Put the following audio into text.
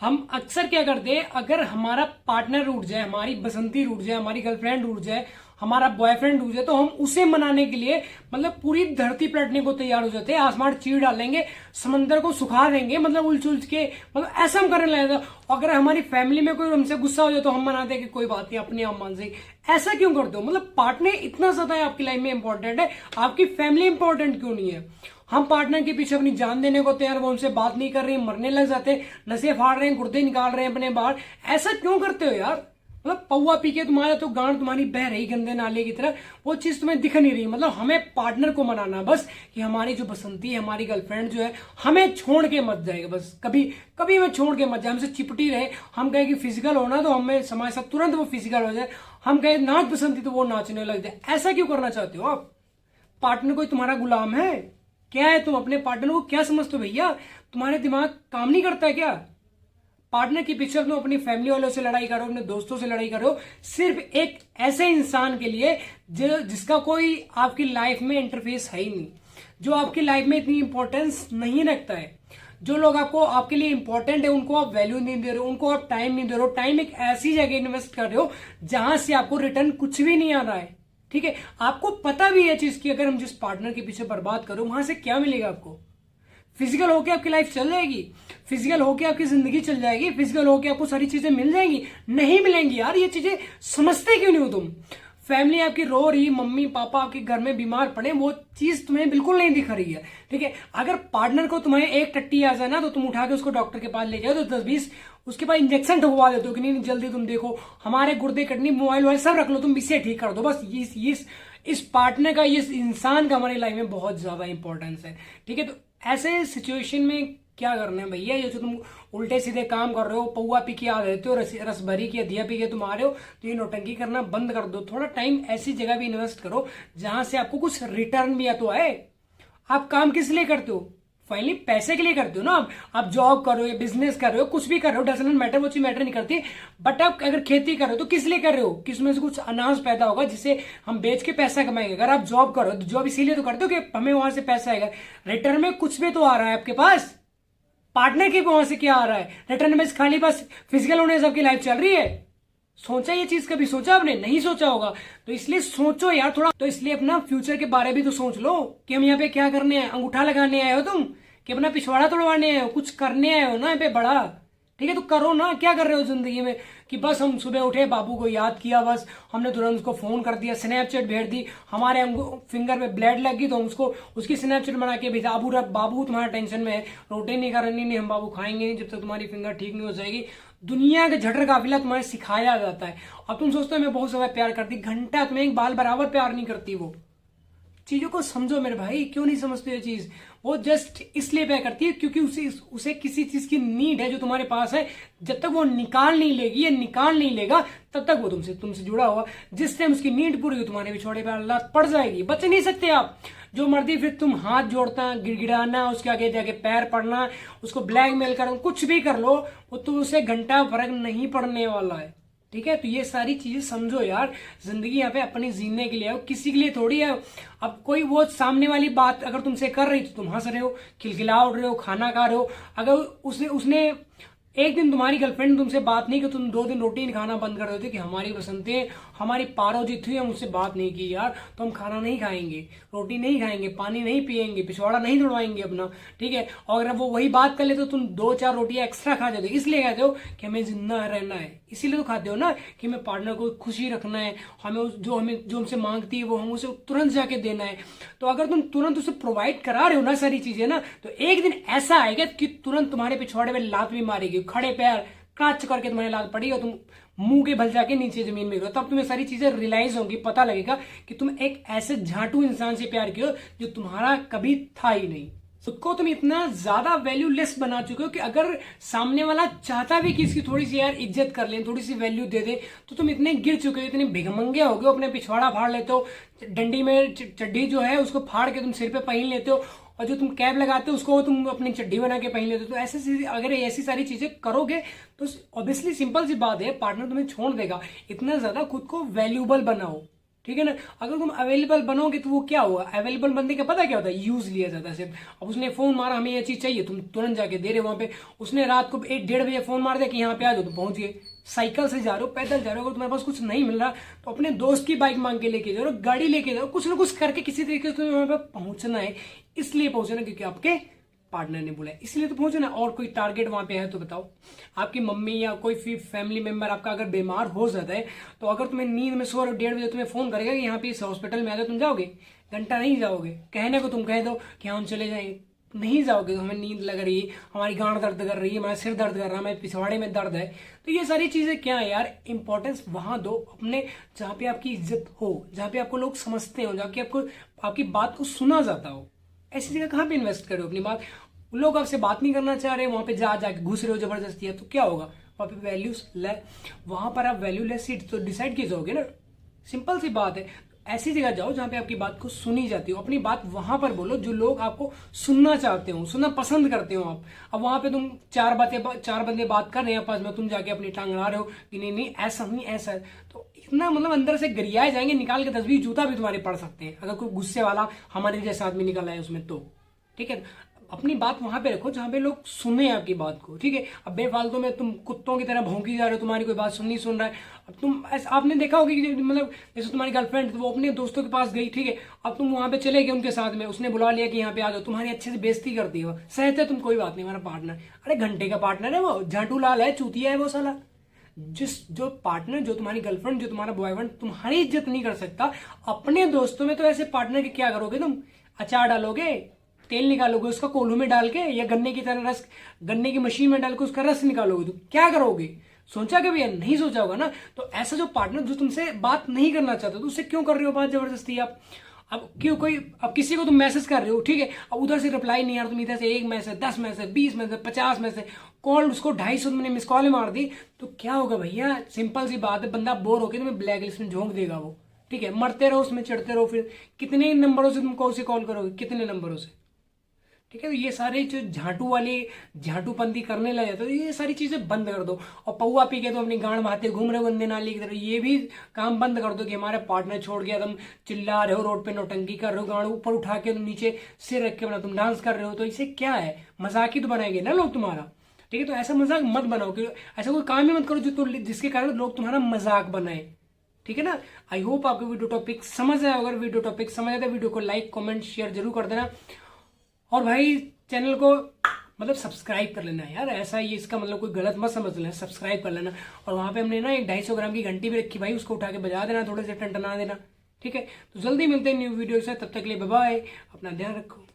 हम अक्सर क्या करते हैं, अगर हमारा पार्टनर रूठ जाए, हमारी बसंती रूठ जाए, हमारी गर्लफ्रेंड रूठ जाए, हमारा बॉयफ्रेंड रूठ जाए, तो हम उसे मनाने के लिए मतलब पूरी धरती पलटने को तैयार हो जाते हैं, आसमान चीर डालेंगे, समंदर को सुखा देंगे, मतलब उलझ उलझ के, मतलब ऐसा हम करने लगे। अगर हमारी फैमिली में कोई हमसे गुस्सा हो जाए तो हम मनाते हैं कि कोई बात नहीं, अपने आप मान से। ऐसा क्यों करते हो? मतलब पार्टनर इतना ज्यादा है आपकी लाइफ में इंपॉर्टेंट है, आपकी फैमिली इंपॉर्टेंट क्यों नहीं है? हम पार्टनर के पीछे अपनी जान देने को तैयार, वो उनसे बात नहीं कर रही, मरने लग जाते, नशे फाड़ रहे हैं, गुर्दे निकाल रहे हैं अपने बाहर। ऐसा क्यों करते हो यार? मतलब पौवा पी के तुम्हारा तो गांड तुम्हारी बह रही गंदे नाले की तरह, वो चीज तुम्हें दिख नहीं रही। मतलब हमें पार्टनर को मनाना बस कि हमारी जो बसंती है, हमारी गर्लफ्रेंड जो है, हमें छोड़ के मत जाएगा, बस कभी कभी हमें छोड़ के मत जाए, हमसे चिपटी रहे। हम कहे कि फिजिकल होना तो हमें हमारे साथ तुरंत वो फिजिकल हो जाए, हम कहे नाच बसंती तो वो नाचने लग जाए। ऐसा क्यों करना चाहते हो आप? पार्टनर कोई तुम्हारा गुलाम है क्या? है तुम अपने पार्टनर को क्या समझते हो भैया? तुम्हारे दिमाग काम नहीं करता है क्या? पार्टनर के पीछे तुम अपनी फैमिली वालों से लड़ाई करो, अपने दोस्तों से लड़ाई करो, सिर्फ एक ऐसे इंसान के लिए जिसका कोई आपकी लाइफ में इंटरफेस है ही नहीं, जो आपकी लाइफ में इतनी इंपॉर्टेंस नहीं रखता है। जो लोग आपको आपके लिए इंपॉर्टेंट है उनको आप वैल्यू नहीं दे रहे हो, उनको आप टाइम नहीं दे रहे हो। टाइम एक ऐसी जगह इन्वेस्ट कर रहे हो जहां से आपको रिटर्न कुछ भी नहीं आ रहा है। ठीक है, आपको पता भी है चीज की, अगर हम जिस पार्टनर के पीछे बर्बाद करो वहां से क्या मिलेगा आपको? फिजिकल होके आपकी लाइफ चल जाएगी, फिजिकल होके आपकी जिंदगी चल जाएगी, फिजिकल होके आपको सारी चीजें मिल जाएंगी? नहीं मिलेंगी यार। ये चीजें समझते क्यों नहीं हो तुम? फैमिली आपकी रो रही, मम्मी पापा आपके घर में बीमार पड़े, वो चीज तुम्हें बिल्कुल नहीं दिख रही है। ठीक है, अगर पार्टनर को तुम्हें एक टट्टी आ जाए ना तो तुम उठा के उसको डॉक्टर के पास ले जाओ, तो 10-20 उसके पास इंजेक्शन ठगवा देते हो कि नहीं जल्दी तुम देखो, हमारे गुर्दे कटनी, मोबाइल वोबाइल सब रख लो, तुम इससे ठीक कर दो। बस इस पार्टनर का, इस इंसान का हमारी लाइफ में बहुत ज्यादा इंपॉर्टेंस है। ठीक है, तो ऐसे सिचुएशन में क्या करना है भैया? ये जो तुम उल्टे सीधे काम कर रहे हो, पौवा पी के आ रहते हो, रस भरी की अधिया पी के तुम आ रहे हो, तो ये नौटंकी करना बंद कर दो। थोड़ा टाइम ऐसी जगह भी इन्वेस्ट करो जहां से आपको कुछ रिटर्न भी तो आए। आप काम किस लिए करते हो? फाइनली पैसे के लिए करते हो ना। आप जॉब कर रहे हो या बिजनेस कर रहे हो, कुछ भी कर रहे हो, डजंट मैटर, वो चीज मैटर नहीं करती। बट आप अगर खेती कर रहे हो तो किस लिए कर रहे हो? कि उसमें से कुछ अनाज पैदा होगा जिसे हम बेच के पैसा कमाएंगे। अगर आप जॉब करो तो जॉब इसीलिए तो करते हो कि हमें वहां से पैसा आएगा, रिटर्न में कुछ भी तो आ रहा है आपके पास। पार्टनर के वहां से क्या आ रहा है रिटर्न में? खाली बस फिजिकल होने से आपकी लाइफ चल रही है? सोचा ये चीज कभी? सोचा आपने? नहीं सोचा होगा, तो इसलिए सोचो यार थोड़ा। तो इसलिए अपना फ्यूचर के बारे में भी तो सोच लो कि हम यहाँ पे क्या करने हैं। अंगूठा लगाने आए हो तुम कि अपना पिछवाड़ा तोड़वाने आए हो? कुछ करने आए हो ना यहाँ पे बड़ा। ठीक है, तो करो ना। क्या कर रहे हो जिंदगी में कि बस हम सुबह उठे, बाबू को याद किया, बस हमने तुरंत उसको फोन कर दिया, स्नैपचैट भेज दी, हमारे फिंगर पे ब्लेड लग गई तो हम उसको उसकी स्नैपचैट बना के भेजा, बाबू तुम्हारा टेंशन में है, रोटी नहीं करनी, नहीं हम बाबू खाएंगे नहीं जब तक तुम्हारी फिंगर ठीक नहीं हो जाएगी। दुनिया का झटर काफिला तुम्हें सिखाया जाता है। अब तुम सोचते हो मैं बहुत ज्यादा प्यार करती, घंटा तुम्हें एक बाल बराबर प्यार नहीं करती। वो चीजों को समझो मेरे भाई, क्यों नहीं समझते ये चीज? वो जस्ट इसलिए प्यार करती है क्योंकि उसे किसी चीज की नीड है जो तुम्हारे पास है। जब तक वो निकाल नहीं लेगी, ये निकाल नहीं लेगा, तब तक वो तुमसे जुड़ा हुआ। जिस टाइम उसकी नीड पूरी हो तुम्हारे बिछोड़े पर अल्लाह पड़ जाएगी, बच नहीं सकते आप। जो मर्दी फिर तुम हाथ जोड़ता, गिड़गिड़ाना, उसके आगे जाके पैर पड़ना, उसको ब्लैकमेल करो, कुछ भी कर लो, वो तो उसे घंटा फर्क नहीं पड़ने वाला है। ठीक है, तो ये सारी चीजें समझो यार। जिंदगी यहाँ पे अपनी जीने के लिए है, किसी के लिए थोड़ी है। अब कोई वो सामने वाली बात अगर तुमसे कर रही तो तुम हंस रहे हो, खिलखिला उड़ रहे हो, खाना खा रहे हो। अगर उसने एक दिन तुम्हारी गर्लफ्रेंड तुमसे बात नहीं की, तुम 2 दिन रोटी नहीं खाना बंद कर देते कि हमारी बसंतें, हमारी पारो जीत हुई, हम उससे बात नहीं की यार, तो हम खाना नहीं खाएंगे, रोटी नहीं खाएंगे, पानी नहीं पिएंगे, पिछवाड़ा नहीं तोड़वाएंगे अपना। ठीक है, और अगर वो वही बात कर ले तो तुम 2-4 रोटियां एक्स्ट्रा खा जाते हो। इसलिए कहते हो कि हमें जिंदा रहना है, इसीलिए तो खाते हो ना कि हमें पार्टनर को खुशी रखना है, जो हमसे मांगती है वो हम उसे तुरंत जाके देना है। तो अगर तुम तुरंत उसे प्रोवाइड करा रहे हो ना सारी चीजें ना, तो एक दिन ऐसा आएगा कि तुरंत तुम्हारे पिछवाड़े में लात भी मारेगी, खड़े पैर काच करके तुम्हारे लात पड़ी और तुम मुंह के बल जाके नीचे जमीन में गिरो। तब तुम्हें सारी चीजें रियलाइज होंगी, पता लगेगा कि तुम एक ऐसे झाटू इंसान से प्यार किया जो तुम्हारा कभी था ही नहीं। खुद को तुम इतना ज्यादा वैल्यूलेस बना चुके हो कि अगर सामने वाला चाहता भी कि इसकी थोड़ी सी यार इज्जत कर ले, थोड़ी सी वैल्यू दे दे, तो तुम इतने गिर चुके हो, इतने भिगमंगे हो गए, अपने पिछवाड़ा फाड़ लेते हो, डंडी में चड्डी जो है उसको फाड़ के तुम सिर पे पहन लेते हो, और जो तुम कैप लगाते हो उसको तुम अपनी चड्डी बना के पहन लेते हो। तो अगर ऐसी सारी चीजें करोगे तो ऑब्वियसली सिंपल सी बात है, पार्टनर तुम्हें छोड़ देगा। इतना ज्यादा खुद को वैल्यूबल बनाओ। ठीक है ना। अगर तुम अवेलेबल बनोगे तो वो क्या होगा, अवेलेबल बनने का पता क्या होता है, यूज लिया जाता है सिर्फ। अब उसने फोन मारा, हमें ये चीज चाहिए, तुम तुरंत जाके दे रहे हो वहां पे। उसने रात को 1-1:30 बजे फोन मार दिया कि यहाँ पे आ जाओ, तो पहुंच गए। साइकिल से जा रहे हो, पैदल जा रहे हो, अगर तुम्हारे पास कुछ नहीं मिल रहा तो अपने दोस्त की बाइक मांग के लेके जाओ, गाड़ी लेके जाओ, कुछ ना कुछ करके किसी तरीके से तुम्हें वहां पे पहुंचना है। इसलिए पहुंचना क्योंकि आपके पार्टनर ने बोला है, इसलिए तो पहुंचो ना। और कोई टारगेट वहां पे है तो बताओ। आपकी मम्मी या कोई फैमिली मेंबर आपका अगर बीमार हो जाता है, तो अगर तुम्हें नींद में सो रहे हो, 1:30 बजे तुम्हें फोन करेगा कि यहाँ पे इस हॉस्पिटल में आ जाओ, तुम जाओगे? घंटा नहीं जाओगे। कहने को तुम कह दो कि हम चले जाएंगे, नहीं जाओगे। तो हमें नींद लग रही है, हमारी गांड दर्द कर रही है, हमारा सिर दर्द कर रहा है, हमारे पिछवाड़े में दर्द है। तो ये सारी चीजें क्या है यार, इंपॉर्टेंस वहां दो अपने, जहाँ पे आपकी इज्जत हो, जहाँ पे आपको लोग समझते हो, जहाँ पे आपको आपकी बात को सुना जाता हो। ऐसी जगह कहाँ पे इन्वेस्ट करो अपनी बात। लोग आपसे बात नहीं करना चाह रहे, वहां पे जाके घुस रहे हो जबरदस्ती है, तो क्या होगा वहां पे? वैल्यूज वहां पर आप वैल्यूलेस सीट तो डिसाइड किए जाओगे ना। सिंपल सी बात है। ऐसी जगह जाओ जहां पे आपकी बात को सुनी जाती हो, अपनी बात वहां पर बोलो जो लोग आपको सुनना चाहते हो, सुनना पसंद करते हो आप। अब वहां पे तुम चार बंदे बात कर रहे हैं आपस में, तुम जाके अपनी टांग अड़ा रहे हो कि नहीं नहीं ऐसा नहीं ऐसा है, तो इतना मतलब अंदर से गरियाए जाएंगे, निकाल के 10-20 जूता भी तुम्हारे पड़ सकते हैं अगर कोई गुस्से वाला हमारे जैसा आदमी निकल आए उसमें तो। ठीक है, अपनी बात वहां पे रखो जहां पे लोग सुने आपकी बात को। ठीक है, अब बेफालतू में तुम कुत्तों की तरह भौंकी जा रहे हो, तुम्हारी कोई बात सुन रहा है। अब तुम आपने देखा होगा कि मतलब जैसे तुम्हारी गर्लफ्रेंड वो अपने दोस्तों के पास गई, ठीक है, अब तुम वहां पे चले गए उनके साथ में, उसने बुला लिया कि यहाँ पे आ जाओ, तुम्हारी अच्छे से बेइज्जती करती है, सहते तुम, कोई बात नहीं हमारा पार्टनर। अरे घंटे का पार्टनर है वो, झाटू लाल है, चूतिया है वो साला। जो पार्टनर, जो तुम्हारी गर्लफ्रेंड, जो तुम्हारा बॉयफ्रेंड तुम्हारी इज्जत नहीं कर सकता, अपने दोस्तों में तो ऐसे पार्टनर के क्या करोगे तुम? अचार डालोगे, तेल निकालोगे उसका कोल्हू में डाल के, या गन्ने की तरह रस, गन्ने की मशीन में डाल के उसका रस निकालोगे, तो क्या करोगे? सोचा कभी? नहीं सोचा होगा ना। तो ऐसा जो पार्टनर जो तुमसे बात नहीं करना चाहता, तो उससे क्यों कर रहे हो बात जबरदस्ती आप? अब क्यों कोई, अब किसी को तुम मैसेज कर रहे हो, ठीक है, अब उधर से रिप्लाई नहीं आ रहा, तुम इधर से 1 message, 10 message, 20 message, 50 message, call उसको 250 तुमने मिस कॉल मार दी, तो क्या होगा भैया? सिंपल सी बात है, बंदा बोर होकर तुम्हें ब्लैक लिस्ट में झोंक देगा वो। ठीक है, मरते रहो उसमें, चढ़ते रहो, फिर कितने नंबरों से तुम उसे कॉल करोगे, कितने नंबरों से? ठीक है, तो ये सारे जो झाटूपंती करने लगे तो ये सारी चीजें बंद कर दो। और पौवा पी के तो अपनी गांड बहाते घूम रहे हो गंदे नाली की तरह, ये भी काम बंद कर दो कि हमारे पार्टनर छोड़ गया, तुम चिल्ला रहे हो रोड पे, नौटंकी कर रहे हो, गांड ऊपर उठा के तुम नीचे सिर रख के बना तुम डांस कर रहे हो, तो इसे क्या है? मजाक ही तो बनाएंगे ना लोग तुम्हारा। ठीक है, तो ऐसा मजाक मत बनाओ कि ऐसा कोई काम ही मत करो जो जिसके कारण लोग तुम्हारा मजाक बनाए। ठीक है ना। आई होप आपको वीडियो टॉपिक समझ आया। अगर वीडियो टॉपिक समझ आया तो वीडियो को लाइक कमेंट शेयर जरूर कर देना, और भाई चैनल को मतलब सब्सक्राइब कर लेना यार। ऐसा ही इसका मतलब कोई गलत मत समझ लेना, सब्सक्राइब कर लेना। और वहां पे हमने ना एक 250 ग्राम की घंटी भी रखी भाई, उसको उठा के बजा देना, थोड़े से टनटना देना। ठीक है, तो जल्दी मिलते हैं न्यू वीडियो से, तब तक के लिए बाय बाय, अपना ध्यान रखो।